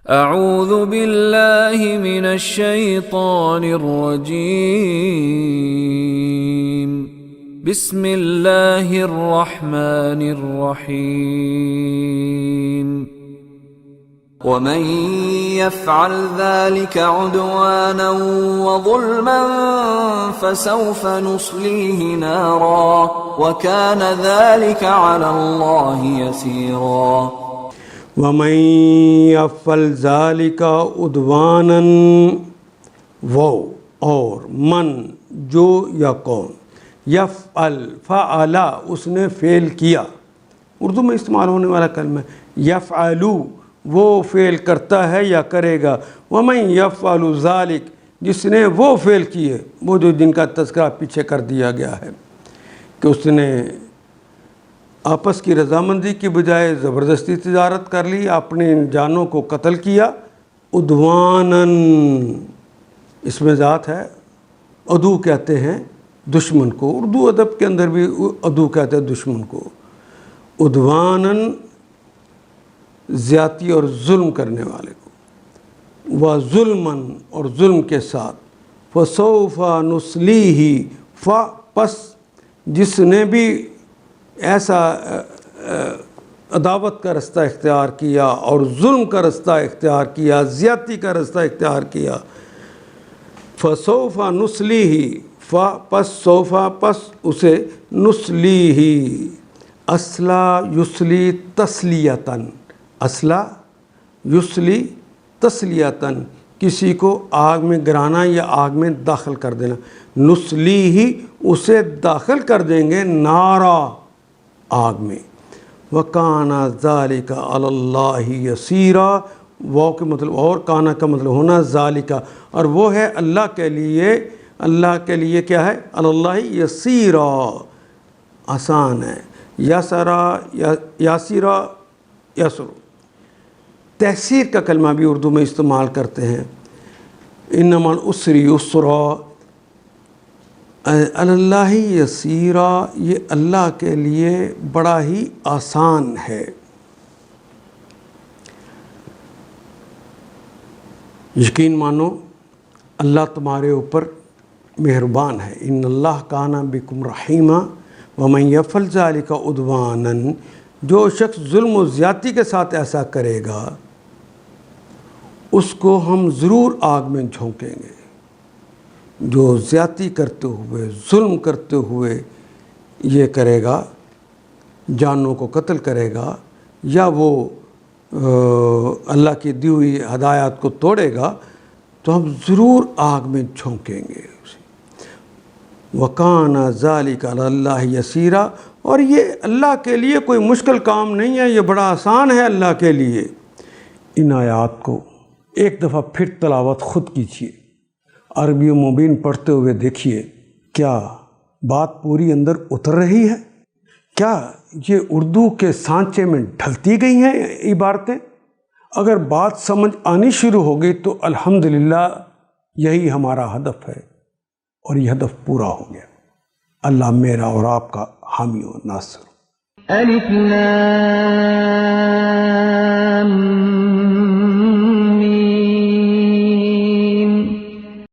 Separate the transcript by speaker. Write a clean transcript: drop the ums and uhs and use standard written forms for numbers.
Speaker 1: اعوذ باللہ من الشیطان الرجیم بسم اللہ الرحمن الرحیم
Speaker 2: ومن يفعل ذلك عدوانا وظلما فسوف نصليه نارا وكان ذلك على الله يسيرا
Speaker 3: وَمَن يَفْعَلْ ذَلِكَ عُدْوَانًا، وہ اور من جو یا کون، یفعل فعل اس نے فعل کیا، اردو میں استعمال ہونے والا کلمہ ہے یفعلو، وہ فعل کرتا ہے یا کرے گا، وَمَن يَفْعَلُ ذَلِكَ جس نے وہ فعل کیے، وہ جو جن کا تذکرہ پیچھے کر دیا گیا ہے کہ اس نے آپس کی رضامندی کی بجائے زبردستی تجارت کر لی، اپنے جانوں کو قتل کیا، عدواناً اس میں ذات ہے، عدو کہتے ہیں دشمن کو، اردو ادب کے اندر بھی عدو کہتے ہیں دشمن کو، عدواناً زیادتی اور ظلم کرنے والے کو، وظلماً اور ظلم کے ساتھ، فسوف نصلیہ پس جس نے بھی ایسا عداوت کا رستہ اختیار کیا اور ظلم کا رستہ اختیار کیا، زیادتی کا رستہ اختیار کیا، فسوف نصلیہ پس سوفا پس اسے نصلیہ، اصلا یصلی تسلیتاً، اصلا یصلی تسلیتاً کسی کو آگ میں گرانا یا آگ میں داخل کر دینا، نصلیہ اسے داخل کر دیں گے نارا آگ میں، وَكَانَ ذَلِكَ عَلَى اللَّهِ يَسِيرًا، وہ کے مطلب اور کانا کا مطلب ہونا ذالکا، اور وہ ہے اللہ کے لیے کیا ہے، علی اللہ یسیرا آسان ہے، یسرا یاسیرا یسر، تحسیر کا کلمہ بھی اردو میں استعمال کرتے ہیں، انما العسر یسرا، اللہ یسیرا یہ اللہ کے لیے بڑا ہی آسان ہے۔ یقین مانو اللہ تمہارے اوپر مہربان ہے، ان اللہ کان بکم رحیما، ومن یفعل ذلک عدوانا جو شخص ظلم و زیادتی کے ساتھ ایسا کرے گا اس کو ہم ضرور آگ میں جھونکیں گے۔ جو زیادتی کرتے ہوئے ظلم کرتے ہوئے یہ کرے گا، جانوں کو قتل کرے گا یا وہ اللہ کی دی ہوئی ہدایات کو توڑے گا تو ہم ضرور آگ میں جھونکیں گے اسے، وَكَانَ ذَلِكَ عَلَى اللَّهِ يَسِيرًا، اور یہ اللہ کے لیے کوئی مشکل کام نہیں ہے، یہ بڑا آسان ہے اللہ کے لیے۔ ان آیات کو ایک دفعہ پھر تلاوت خود کیجیے، عربی و مبین پڑھتے ہوئے دیکھیے کیا بات پوری اندر اتر رہی ہے، کیا یہ اردو کے سانچے میں ڈھلتی گئی ہیں عبارتیں۔ اگر بات سمجھ آنی شروع ہو گئی تو الحمدللہ یہی ہمارا ہدف ہے اور یہ ہدف پورا ہو گیا۔ اللہ میرا اور آپ کا حامی و ناصر۔
Speaker 4: الف لام